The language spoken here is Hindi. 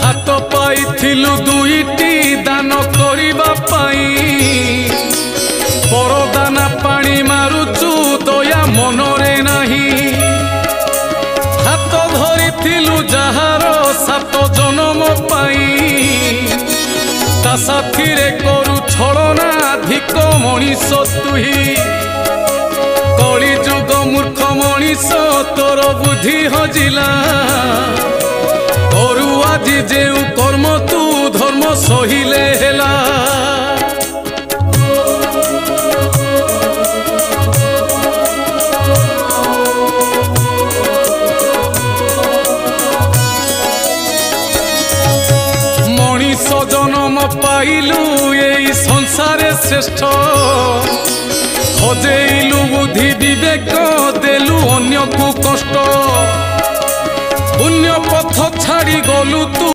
हाथ पाइथिलु दुईटी दान करिबा पाई परदाना पानी मारुचु दया मनरे नहीं हाथ धरिथिलु जहार 7 जन्म पाई ता साथी रे करू छलना धिक मनीष तुही कली जुग मूर्ख मनीष तोर बुद्धि हजिला करू आज जेउ कर्म तू धर्म सहिले हेला मनीष जन्म पाइलु एई संसारे श्रेष्ठ हजेलु बुद्धि विवेक देलु अन्य को कष्ट पुण्य पथ छाड़ी गलु तू।